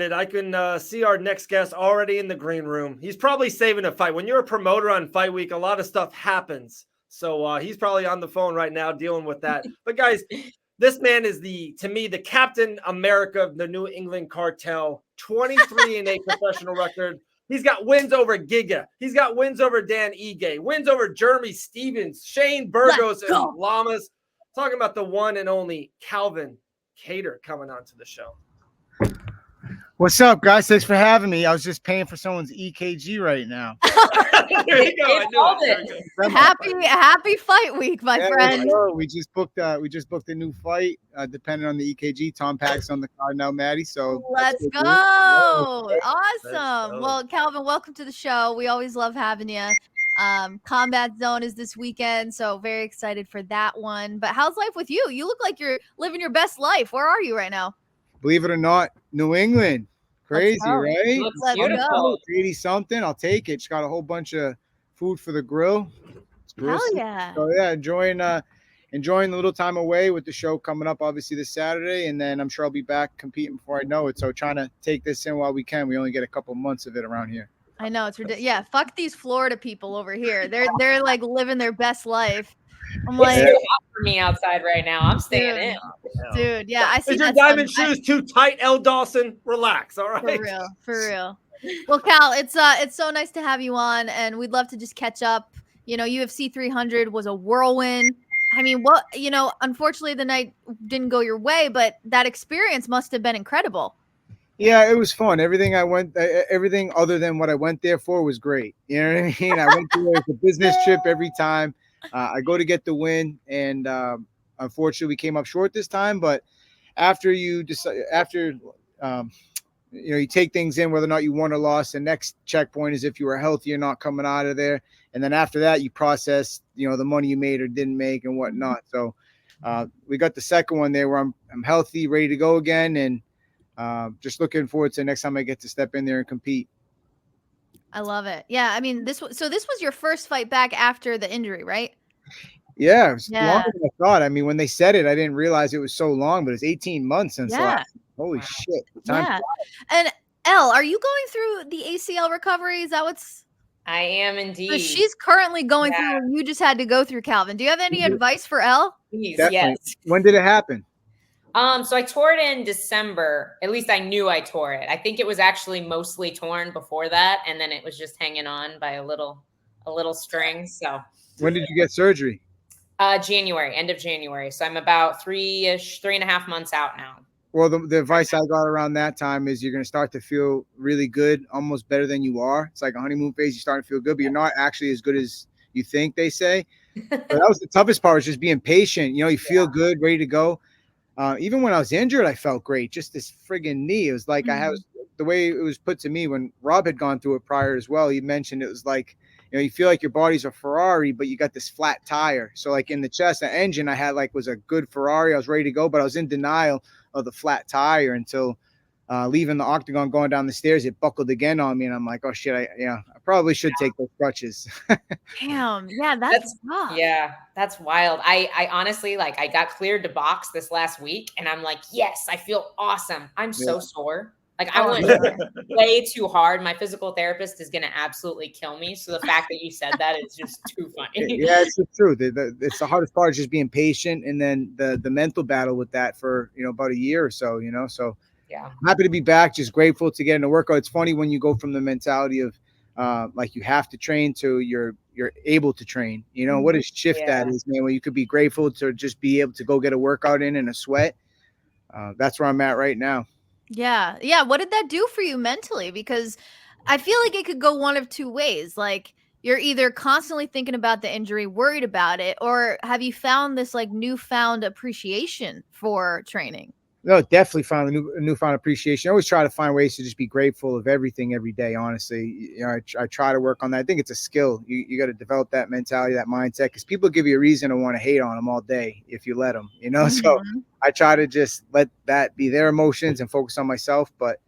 I can see our next guest already in the green room. He's probably saving a fight. When you're a promoter on Fight Week, a lot of stuff happens. So he's probably on the phone right now dealing with that. But guys, this man is to me, the Captain America of the New England Cartel. 23-8 professional record. He's got wins over Giga. He's got wins over Dan Ige, wins over Jeremy Stevens, Shane Burgos, and Lamas. Talking about the one and only Calvin Kattar coming onto the show. What's up, guys? Thanks for having me. I was just paying for someone's EKG right now. There you go. Happy fight week, my friend. We just booked a new fight, depending on the EKG. Tom Pack's on the card now, Maddie. So let's go. Awesome. Well, Calvin, welcome to the show. We always love having you. Combat Zone is this weekend, so very excited for that one. But how's life with you? You look like you're living your best life. Where are you right now? Believe it or not, New England. Crazy, right? Let's go. 80 something. I'll take it. Just got a whole bunch of food for the grill. Hell yeah. So yeah, enjoying the little time away with the show coming up obviously this Saturday, and then I'm sure I'll be back competing before I know it. So trying to take this in while we can. We only get a couple months of it around here. I know it's ridiculous. Yeah, fuck these Florida people over here. They're like living their best life. I'm like, it's too hot for me outside right now. I'm staying in. Dude, yeah, I see. Is your diamond shoes too tight, L. Dawson? Relax, all right? For real. Well, Cal, it's so nice to have you on, and we'd love to just catch up. You know, UFC 300 was a whirlwind. I mean, unfortunately, the night didn't go your way, but that experience must have been incredible. Yeah, it was fun. Everything other than what I went there for was great. You know what I mean? I went there as a business trip every time. I go to get the win, and unfortunately, we came up short this time. But after you take things in, whether or not you won or lost, the next checkpoint is if you were healthy or not coming out of there. And then after that, you process, the money you made or didn't make and whatnot. So we got the second one there where I'm healthy, ready to go again, and just looking forward to the next time I get to step in there and compete. I love it. Yeah, I mean, this was your first fight back after the injury, right? Yeah, it was longer than I thought. I mean, when they said it, I didn't realize it was so long, but it's 18 months since the last. Holy shit. Yeah. And Elle, are you going through the ACL recovery? Is that what's... I am indeed. So she's currently going through what you just had to go through, Calvin. Do you have any advice for Elle? Please, yes. When did it happen? So I tore it in December. At least I knew I tore it. I think it was actually mostly torn before that, and then it was just hanging on by a little string. So when did you get surgery? January, end of January. So I'm about 3.5 months out now. Well, the advice I got around that time is you're going to start to feel really good, almost better than you are. It's like a honeymoon phase. You start to feel good, but you're not actually as good as you think, they say. But that was the toughest part, was just being patient. You feel good, ready to go. Even when I was injured, I felt great. Just this friggin' knee. It was like the way it was put to me when Rob had gone through it prior as well. He mentioned it was like, you feel like your body's a Ferrari, but you got this flat tire. So like in the chest, the engine I had was a good Ferrari. I was ready to go, but I was in denial of the flat tire until leaving the octagon, going down the stairs, it buckled again on me. And I'm like, oh shit, I probably should take those crutches. Damn. Yeah, that's rough. Yeah, that's wild. I honestly, I got cleared to box this last week, and I'm like, yes, I feel awesome. I'm so sore. I went way too hard. My physical therapist is going to absolutely kill me. So the fact that you said that is just too funny. Yeah, it's the truth. It's the hardest part is just being patient, and then the mental battle with that for, about a year or so, so yeah, I'm happy to be back. Just grateful to get in a workout. It's funny when you go from the mentality of you have to train to you're able to train, what a shift that is, man, where you could be grateful to just be able to go get a workout in a sweat. That's where I'm at right now. Yeah. What did that do for you mentally? Because I feel like it could go one of two ways. Like, you're either constantly thinking about the injury, worried about it, or have you found this newfound appreciation for training? No, definitely found a newfound appreciation. I always try to find ways to just be grateful of everything every day. Honestly, I try to work on that. I think it's a skill. You got to develop that mentality, that mindset, because people give you a reason to want to hate on them all day if you let them. So I try to just let that be their emotions and focus on myself. But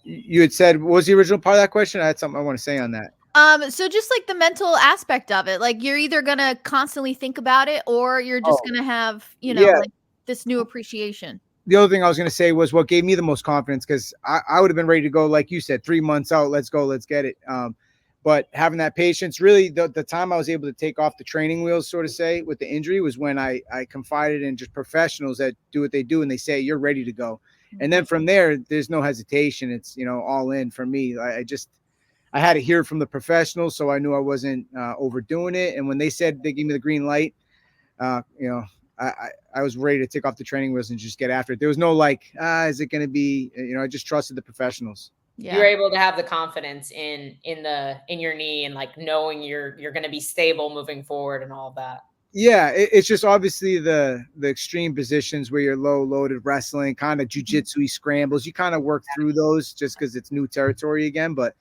you had said, what was the original part of that question? I had something I want to say on that. So just the mental aspect of it, you're either gonna constantly think about it, or you're just gonna have, this new appreciation. the other thing I was going to say was what gave me the most confidence, because I would have been ready to go, like you said, 3 months out. Let's go, let's get it. But having that patience, really, the time I was able to take off the training wheels, sort of say, with the injury was when I confided in just professionals that do what they do, and they say, you're ready to go. And then from there, there's no hesitation. It's, all in for me. I had to hear it from the professionals, so I knew I wasn't overdoing it. And when they said they gave me the green light, I was ready to take off the training wheels and just get after it. There was no is it going to be, I just trusted the professionals. Yeah. You're able to have the confidence in your knee and like knowing you're going to be stable moving forward and all of that. Yeah, it's just obviously the extreme positions where you're low loaded wrestling, kind of jiu-jitsu-y scrambles. You kind of work through those just because it's new territory again. But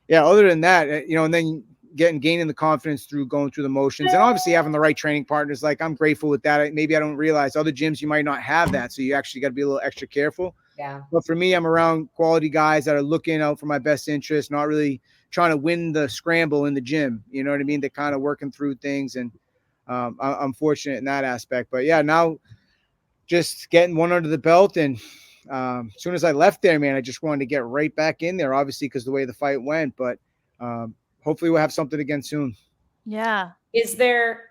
yeah, other than that, and then gaining the confidence through going through the motions, and obviously having the right training partners. Like, I'm grateful with that. Maybe I don't realize other gyms you might not have that, so you actually got to be a little extra careful. Yeah. But for me, I'm around quality guys that are looking out for my best interest, not really trying to win the scramble in the gym. You know what I mean? They're kind of working through things, and I'm fortunate in that aspect. But yeah, now just getting one under the belt, and as soon as I left there, man, I just wanted to get right back in there, obviously, because the way the fight went. But hopefully we'll have something again soon. Yeah. Is there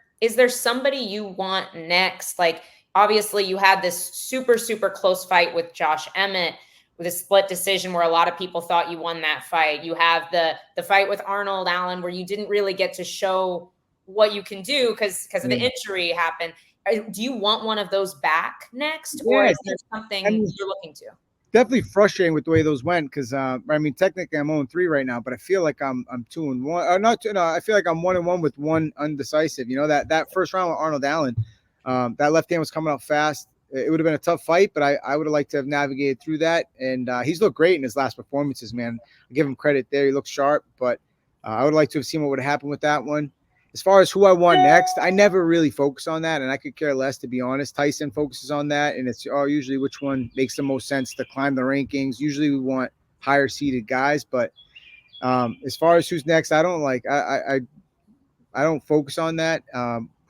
somebody you want next? Like, obviously you had this super, super close fight with Josh Emmett with a split decision where a lot of people thought you won that fight. You have the fight with Arnold Allen where you didn't really get to show what you can do because of the injury happened. Do you want one of those back next, or is there something you're looking to? Definitely frustrating with the way those went, because technically I'm 0-3 right now, but I feel like I'm 2-1. I feel like I'm 1-1 with one undecisive. That first round with Arnold Allen, that left hand was coming out fast. It would have been a tough fight, but I would have liked to have navigated through that. And he's looked great in his last performances, man. I give him credit there. He looks sharp, but I would like to have seen what would have happened with that one. As far as who I want next, I never really focus on that, and I could care less, to be honest. Tyson focuses on that, and it's usually which one makes the most sense to climb the rankings. Usually we want higher seeded guys, but as far as who's next, I don't I don't focus on that.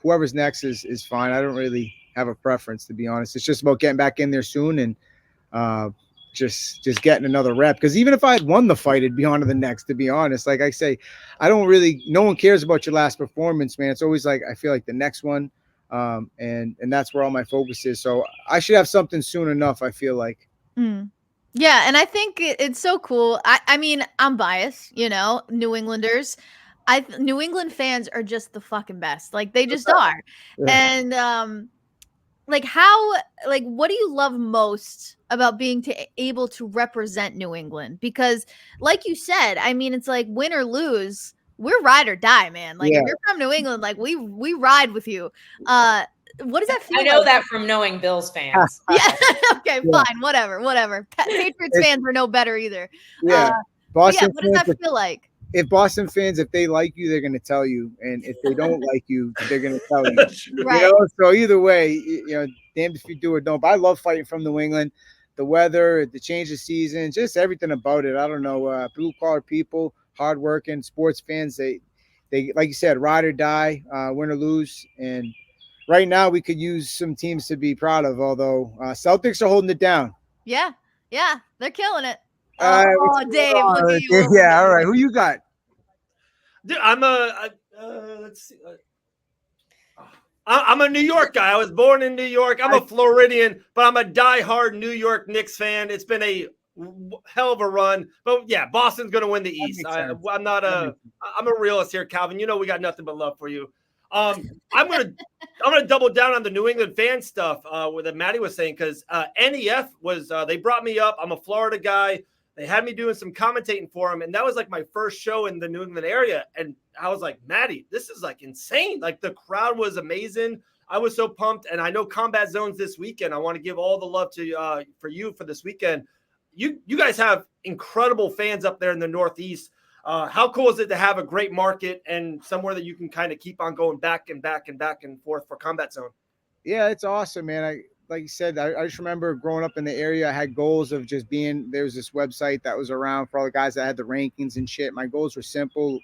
Whoever's next is fine. I don't really have a preference, to be honest. It's just about getting back in there soon and just getting another rep, because even if I had won the fight, it'd be on to the next, to be honest. Like I say, no one cares about your last performance, man. It's always like I feel like the next one, and that's where all my focus is. So I should have something soon enough, I feel like. Yeah, and I think it's so cool. I mean, I'm biased, New Englanders. New England fans are just the fucking best. Like, they just are. Yeah. And what do you love most about being able to represent New England? Because like you said, I mean, it's like win or lose, we're ride or die, man. Like, if you're from New England, like we ride with you. What does that feel like? I know that from knowing Bills fans. Yeah. Okay, fine. Whatever. Patriots fans are no better either. Yeah. Boston what does that feel like? If Boston fans, if they like you, they're going to tell you. And if they don't like you, they're going to tell you. Right. So either way, damned if you do or don't. But I love fighting from New England. The weather, the change of season, just everything about it. I don't know. Blue collar people, hardworking sports fans. They like you said, ride or die, win or lose. And right now we could use some teams to be proud of. Although Celtics are holding it down. Yeah, they're killing it. Dave, look at you. Yeah, all right. Who you got? Dude, let's see. I'm a New York guy. I was born in New York. I'm a Floridian, but I'm a diehard New York Knicks fan. It's been a hell of a run. But yeah, Boston's going to win the East. I'm a realist here, Calvin. We got nothing but love for you. I'm gonna double down on the New England fan stuff that Maddie was saying, because NEF was they brought me up. I'm a Florida guy. They had me doing some commentating for them, and that was like my first show in the New England area. And I was like, Maddie, this is like insane. Like, the crowd was amazing. I was so pumped. And I know Combat Zone's this weekend. I want to give all the love to for you for this weekend. You guys have incredible fans up there in the Northeast. How cool is it to have a great market and somewhere that you can kind of keep on going back and forth for Combat Zone? Yeah, it's awesome, man. Like you said, I just remember growing up in the area, I had goals of just there was this website that was around for all the guys that had the rankings and shit. My goals were simple,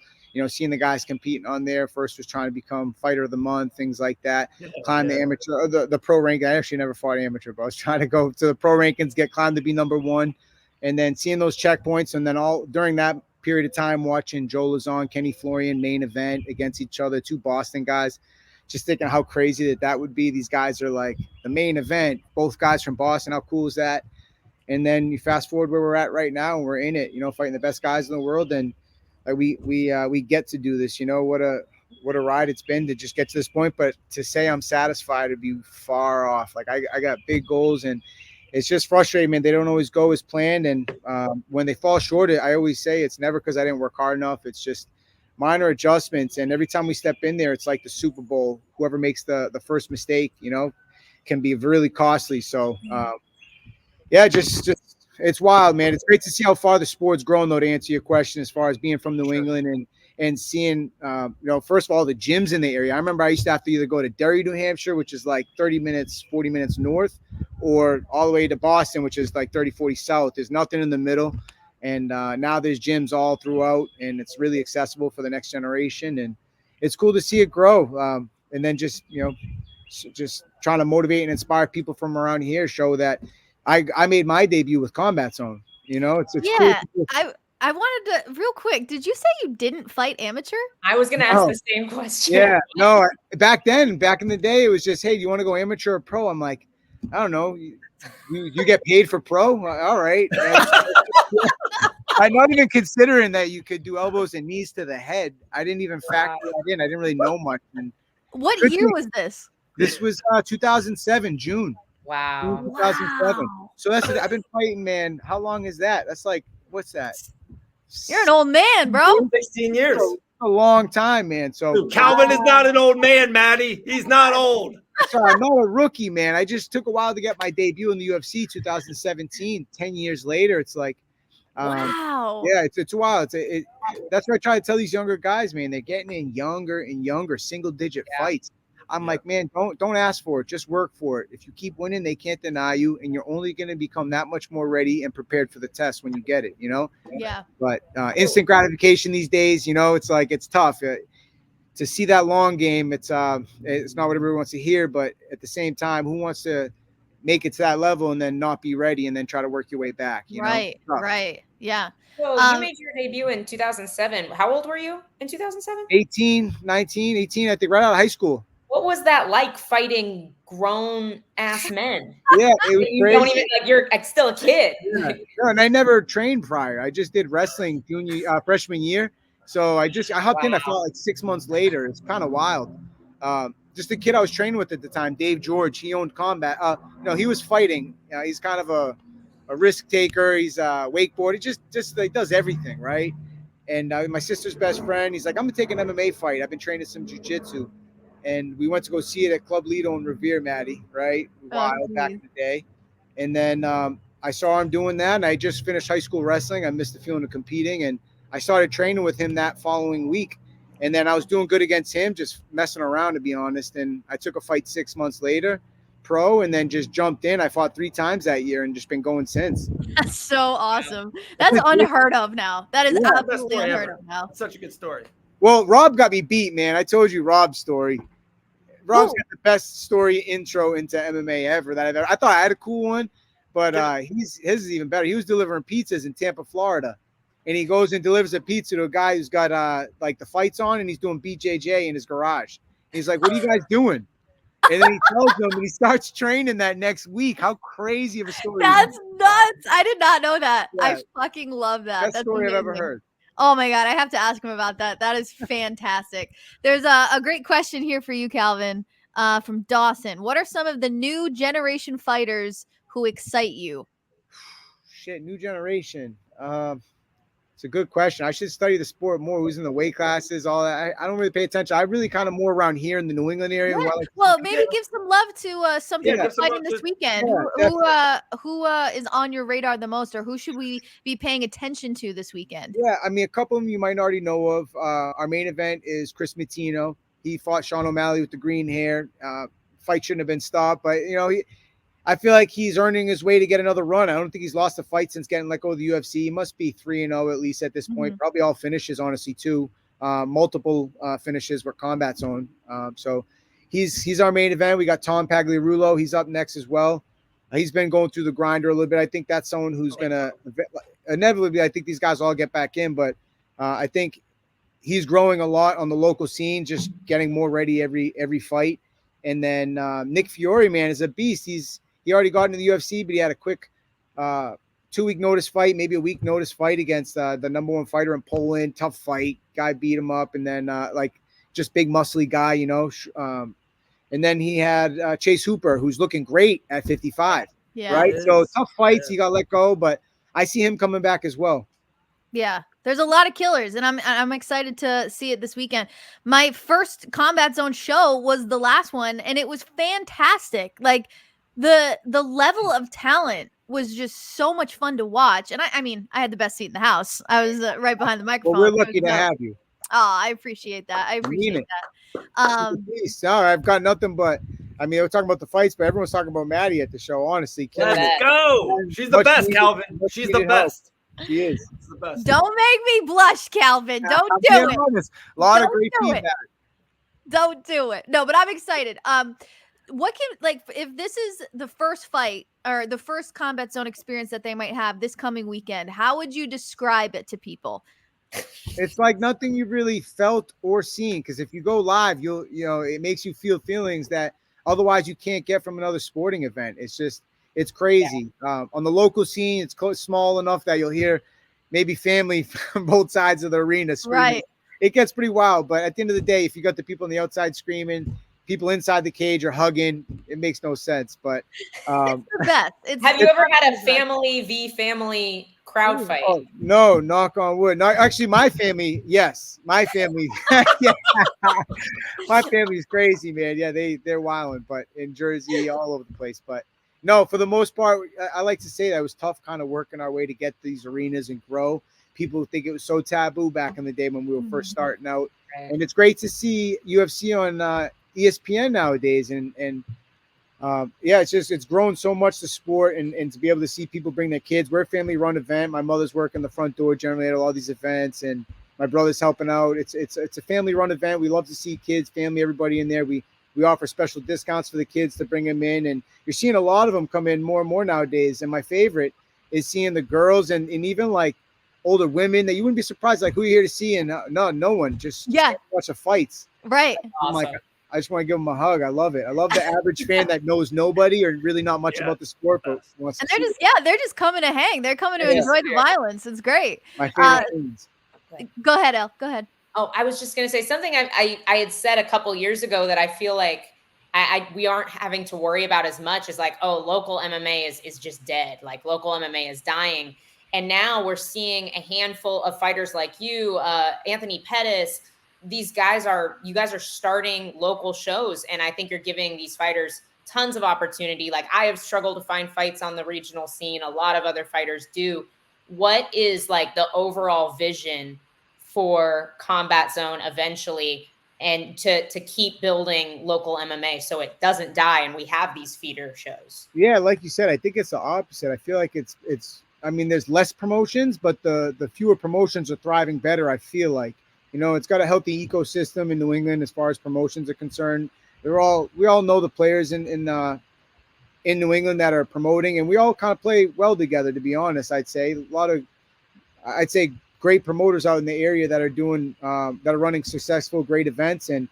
seeing the guys competing on there. First was trying to become fighter of the month, things like that. Yeah, Climb the amateur, or the pro rank. I actually never fought amateur, but I was trying to go to the pro rankings, get climbed to be number 1, and then seeing those checkpoints, and then all during that period of time watching Joe Lazon, Kenny Florian main event against each other, 2 Boston guys. Just thinking how crazy that would be. These guys are like the main event, both guys from Boston. How cool is that? And then you fast forward where we're at right now, and we're in it, fighting the best guys in the world. And like we get to do this, what a ride it's been to just get to this point. But to say I'm satisfied would be far off. Like I got big goals, and it's just frustrating, man. They don't always go as planned. And when they fall short, I always say it's never because I didn't work hard enough. It's just minor adjustments. And every time we step in there, it's like the Super Bowl. Whoever makes the first mistake, can be really costly. So, yeah, just it's wild, man. It's great to see how far the sport's grown, though, to answer your question, as far as being from New England and seeing, first of all, the gyms in the area. I remember I used to have to either go to Derry, New Hampshire, which is like 30 minutes, 40 minutes north, or all the way to Boston, which is like 30, 40 south. There's nothing in the middle. And now there's gyms all throughout, and it's really accessible for the next generation. And it's cool to see it grow. And then just trying to motivate and inspire people from around here, show that I made my debut with Combat Zone. It's yeah. cool. I wanted to real quick. Did you say you didn't fight amateur? I was going to ask the same question. Yeah, no. Back in the day, it was just, hey, do you want to go amateur or pro? I'm like, I don't know. You get paid for pro? All right. I'm not even considering that you could do elbows and knees to the head. I didn't even factor that in. I didn't really know much. And what year was this? This was 2007, June. Wow. 2007. Wow. So I've been fighting, man. How long is that? That's like, what's that? You're an old man, bro. 16 years. A long time, man. So Dude, Calvin is not an old man, Maddie. He's not old. Sorry, I'm not a rookie, man. I just took a while to get my debut in the UFC 2017. 10 years later, it's like, wow. Yeah, it's wild. That's what I try to tell these younger guys, man. They're getting in younger and younger, single-digit fights. I'm like, man, don't ask for it. Just work for it. If you keep winning, they can't deny you, and you're only going to become that much more ready and prepared for the test when you get it, Yeah. But instant gratification these days, it's like it's tough. To see that long game, it's not what everyone wants to hear, but at the same time, who wants to make it to that level and then not be ready and then try to work your way back? Right. Yeah. So you made your debut in 2007. How old were you in 2007? 18, I think, right out of high school. What was that like, fighting grown ass men? Yeah, it was you crazy. don't even you're still a kid. Yeah. No, and I never trained prior. I just did wrestling freshman year. So I hopped in. I felt like 6 months later. It's kind of wild. Just the kid I was training with at the time, Dave George. He owned Combat. He was fighting. He's kind of a risk taker. He's wakeboard. He just like does everything, right? And my sister's best friend. He's like, I'm gonna take an MMA fight. I've been training some jiu-jitsu. And we went to go see it at Club Lido in Revere, Maddie, right? Wild back in the day. And then I saw him doing that, and I just finished high school wrestling. I missed the feeling of competing, and I started training with him that following week. And then I was doing good against him, just messing around, to be honest. And I took a fight 6 months later, pro, and then just jumped in. I fought 3 times that year and just been going since. That's so awesome. That's unheard of now. That is absolutely unheard of now. Such a good story. Well, Rob got me beat, man. I told you Rob's story. Rob's got the best story intro into MMA ever that I've ever. I thought I had a cool one, but his is even better. He was delivering pizzas in Tampa, Florida, and he goes and delivers a pizza to a guy who's got like the fights on, and he's doing BJJ in his garage. He's like, "What are you guys doing?" And then he tells them, and he starts training that next week. How crazy of a story! That's nuts. I did not know that. Yeah. I fucking love that. Best story amazing. I've ever heard. Oh my God, I have to ask him about that. That is fantastic. There's a great question here for you, Calvin, from Dawson. What are some of the new generation fighters who excite you? Shit, new generation. It's a good question. I should study the sport more. Who's in the weight classes, all that. I don't really pay attention. I really kind of more around here in the New England area. Yeah. Well, maybe give some love to some people fighting this weekend. Who is on your radar the most, or who should we be paying attention to this weekend? Yeah, I mean, a couple of them you might already know of. Our main event is Chris Matino. He fought Sean O'Malley with the green hair. Fight shouldn't have been stopped, but I feel like he's earning his way to get another run. I don't think he's lost a fight since getting let go of the UFC. He must be 3-0 at least at this point. Probably all finishes, honestly, too. multiple finishes with Combat Zone. So he's our main event. We got Tom Pagliarulo. He's up next as well. He's been going through the grinder a little bit. I think that's someone who's gonna inevitably. I think these guys all get back in, but I think he's growing a lot on the local scene, just getting more ready every fight. And then Nick Fiore, man, is a beast. He already got into the UFC, but he had a quick 2-week notice fight, maybe a week notice fight against the number 1 fighter in Poland. Tough fight. Guy beat him up, and then just big muscly guy, and then he had Chase Hooper, who's looking great at 55. Yeah. Right. So tough fights. He got let go, but I see him coming back as well. Yeah, there's a lot of killers, and I'm excited to see it this weekend. My first Combat Zone show was the last one, and it was fantastic. Like the level of talent was just so much fun to watch. And I mean, I had the best seat in the house. I was right behind the microphone. Well, we're lucky to have you. Oh, I appreciate that. I appreciate that. Sorry, I've got nothing but. I mean, we're talking about the fights, but everyone's talking about Maddie at the show. Honestly, let's go. She's the best, Calvin. She's the best. She is. She's the best. Don't make me blush, Calvin. Don't do it. A lot of great feedback. Don't do it. No, but I'm excited. What can if this is the first fight or the first Combat Zone experience that they might have this coming weekend, how would you describe it to people? It's like nothing you've really felt or seen, because if you go live, it makes you feel feelings that otherwise you can't get from another sporting event. It's crazy. Yeah. On the local scene, it's small enough that you'll hear maybe family from both sides of the arena screaming. Right. It gets pretty wild, but at the end of the day, if you got the people on the outside screaming, people inside the cage are hugging, it makes no sense. But it's the best. Have you ever had a family v family crowd fight? Oh, no, knock on wood. No, actually, my family, yes. My family, yeah. My family is crazy, man. Yeah, they're wilding, but in Jersey, all over the place. But no, for the most part, I like to say that it was tough kind of working our way to get these arenas and grow. People think it was so taboo back in the day when we were first starting out. Right. And it's great to see UFC on ESPN nowadays. And yeah, it's grown so much, the sport, and to be able to see people bring their kids. We're a family run event. My mother's working the front door generally at all these events, and my brother's helping out. It's a family run event. We love to see kids, family, everybody in there. We offer special discounts for the kids to bring them in, and you're seeing a lot of them come in more and more nowadays. And my favorite is seeing the girls and even like older women that you wouldn't be surprised, like, who are you here to see? And no one, just watch the fights. Right. I'm like, I just want to give them a hug. I love it. I love the average fan that knows nobody or really not much about the sport, but wants and to they're just coming to hang. They're coming to enjoy the violence. It's great. My favorite things. Go ahead, El. Go ahead. Oh, I was just going to say something I had said a couple years ago that I feel like we aren't having to worry about as much as like, oh, local MMA is just dead. Like local MMA is dying. And now we're seeing a handful of fighters like you, Anthony Pettis. You guys are starting local shows. And I think you're giving these fighters tons of opportunity. Like I have struggled to find fights on the regional scene. A lot of other fighters do. What is like the overall vision for Combat Zone eventually, and to keep building local MMA so it doesn't die and we have these feeder shows? Yeah, like you said, I think it's the opposite. I feel like it's I mean, there's less promotions, but the fewer promotions are thriving better, I feel like. It's got a healthy ecosystem in New England as far as promotions are concerned. We all know the players in New England that are promoting, and we all kind of play well together, to be honest. I'd say great promoters out in the area that are doing that are running successful, great events, and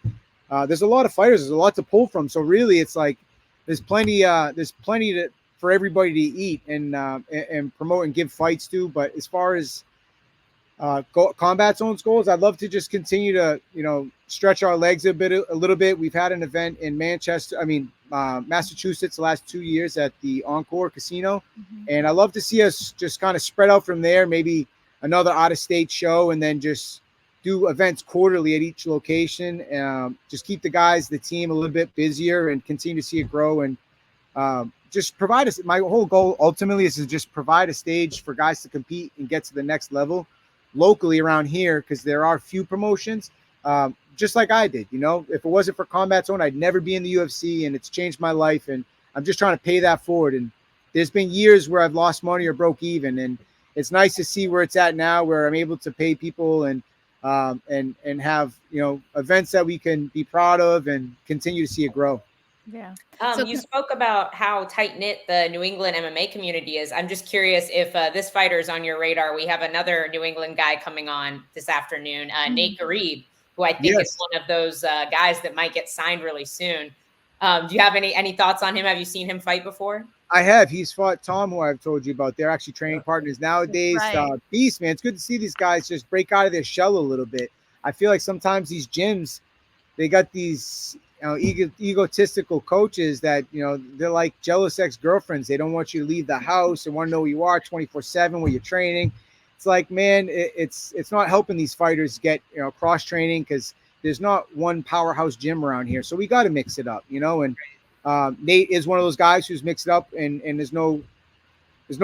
there's a lot of fighters. There's a lot to pull from. So really, it's like there's plenty for everybody to eat and promote and give fights to. But as far as Combat Zone's goals, I'd love to just continue to stretch our legs a little bit. We've had an event in Massachusetts the last 2 years at the Encore Casino, and I love to see us just kind of spread out from there. Maybe another out-of-state show, and then just do events quarterly at each location. Just keep the team a little bit busier and continue to see it grow, and just provide us. My whole goal ultimately is to just provide a stage for guys to compete and get to the next level locally around here, because there are few promotions, just like I did. If it wasn't for Combat Zone, I'd never be in the UFC, and it's changed my life, and I'm just trying to pay that forward. And there's been years where I've lost money or broke even, and it's nice to see where it's at now, where I'm able to pay people and and have, you know, events that we can be proud of and continue to see it grow. Yeah. You spoke about how tight knit the New England MMA community is. I'm just curious if this fighter is on your radar. We have another New England guy coming on this afternoon, Nate Garib, who I think is one of those guys that might get signed really soon. Do you have any thoughts on him? Have you seen him fight before? I have. He's fought Tom, who I've told you about. They're actually training partners nowadays. Right. Beast, man. It's good to see these guys just break out of their shell a little bit. I feel like sometimes these gyms, they got these, you know, egotistical coaches that, you know, they're like jealous ex-girlfriends. They don't want you to leave the house. They want to know who you are 24/7 where you're training. It's like, man, it's not helping these fighters get, you know, cross training, because there's not one powerhouse gym around here. So we got to mix it up, you know. And Nate is one of those guys who's mixed it up, and there's no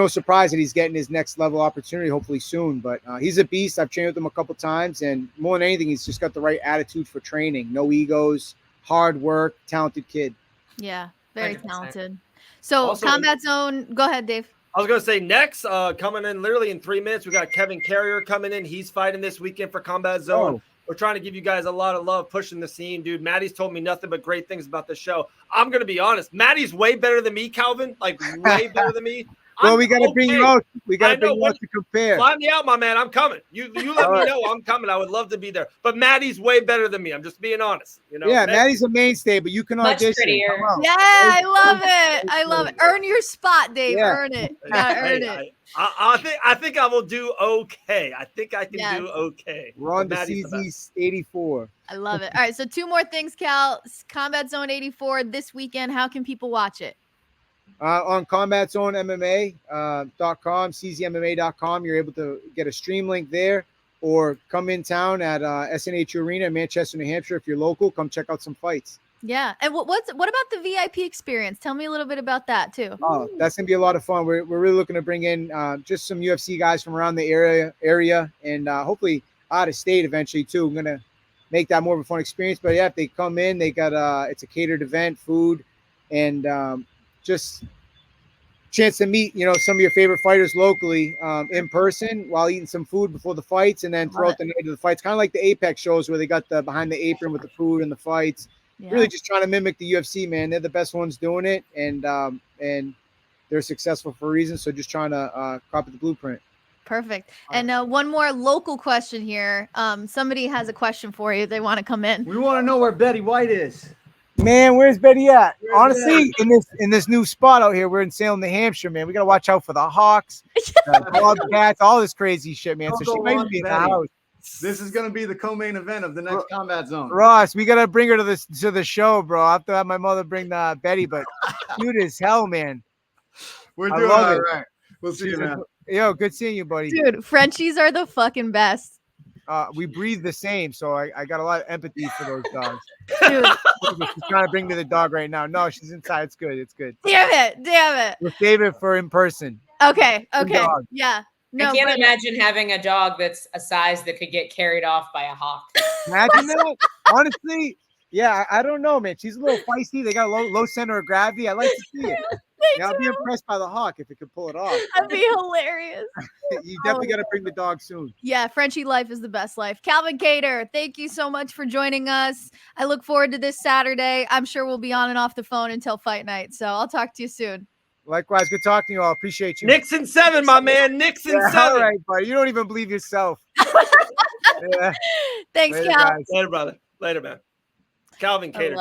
surprise that he's getting his next level opportunity hopefully soon. But he's a beast. I've trained with him a couple times, and more than anything, he's just got the right attitude for training. No egos, hard work, talented kid. Yeah, very 100%. talented. So Also, Combat Zone, go ahead, Dave. I was going to say next, coming in literally in 3 minutes, we got Kevin Carrier coming in. He's fighting this weekend for Combat Zone. Oh. We're trying to give you guys a lot of love, pushing the scene, dude. Maddie's told me nothing but great things about the show. I'm going to be honest. Maddie's way better than me, Calvin. Like, way better than me. Well, we got to bring you out. We got to bring you out to compare. Fly me out, my man. I'm coming. You let me know. I'm coming. I would love to be there. But Maddie's way better than me. I'm just being honest. You know. Yeah, Maddie's a mainstay, but you can Much audition. prettier. Come on. Yeah, I love it. I love it. Earn your spot, Dave. Yeah. Earn it. Yeah, earn it. I think I will do okay. I think I can Yes. do okay. We're on the Maddie's the CZ 84. I love it. All right, so 2 more things, Cal. Combat Zone 84 this weekend. How can people watch it? On Combat Zone MMA.com, czmma.com, you're able to get a stream link there, or come in town at SNH Arena in Manchester, New Hampshire. If you're local, come check out some fights. Yeah. And what about the VIP experience? Tell me a little bit about that too. Oh, that's gonna be a lot of fun. We're really looking to bring in just some UFC guys from around the area, and hopefully out of state eventually too. I'm gonna make that more of a fun experience. But yeah, if they come in, they got it's a catered event, food, and just chance to meet, you know, some of your favorite fighters locally in person while eating some food before the fights, and then throughout the night of the fights, kind of like the Apex shows where they got the behind the apron with the food and the fights. Yeah. Really just trying to mimic the UFC, man. They're the best ones doing it, and they're successful for a reason. So just trying to copy the blueprint. Perfect. And one more local question here. Somebody has a question for you. They want to come in. We want to know where Betty White is. Man, where's Betty at? Honestly, in this new spot out here, we're in Salem, New Hampshire, man. We gotta watch out for the Hawks, Bobcats, all this crazy shit, man. So she might be in the house. This is going to be the co-main event of the next Combat Zone. Ross, we gotta bring her to the show, bro. I have to have my mother bring Betty, but cute as hell, man. We're I doing love all it. right. We'll see you, man. Yo, good seeing you, buddy. Dude, Frenchies are the fucking best. We breathe the same, so I got a lot of empathy for those dogs. Dude, She's trying to bring me the dog right now. No, she's inside. It's good. It's good. damn it. We'll save it for in person. Okay. dog. Yeah. I No, can't but imagine having a dog that's a size that could get carried off by a hawk. Imagine that. Honestly, yeah, I don't know, man. She's a little feisty. They got a low center of gravity. I like to see it. Yeah, I'll be impressed by the hawk if it could pull it off. that'd be hilarious. You definitely got to bring the dog soon. Yeah, Frenchie life is the best life. Calvin Kattar, thank you so much for joining us. I look forward to this Saturday. I'm sure we'll be on and off the phone until fight night. So I'll talk to you soon. Likewise, good talking to you all. Appreciate you. Nixon 7, my man. Nixon 7. All right, buddy. You don't even believe yourself. Yeah. Thanks, Later, Cal. guys. Later, brother. Later, man. Calvin I Kattar. love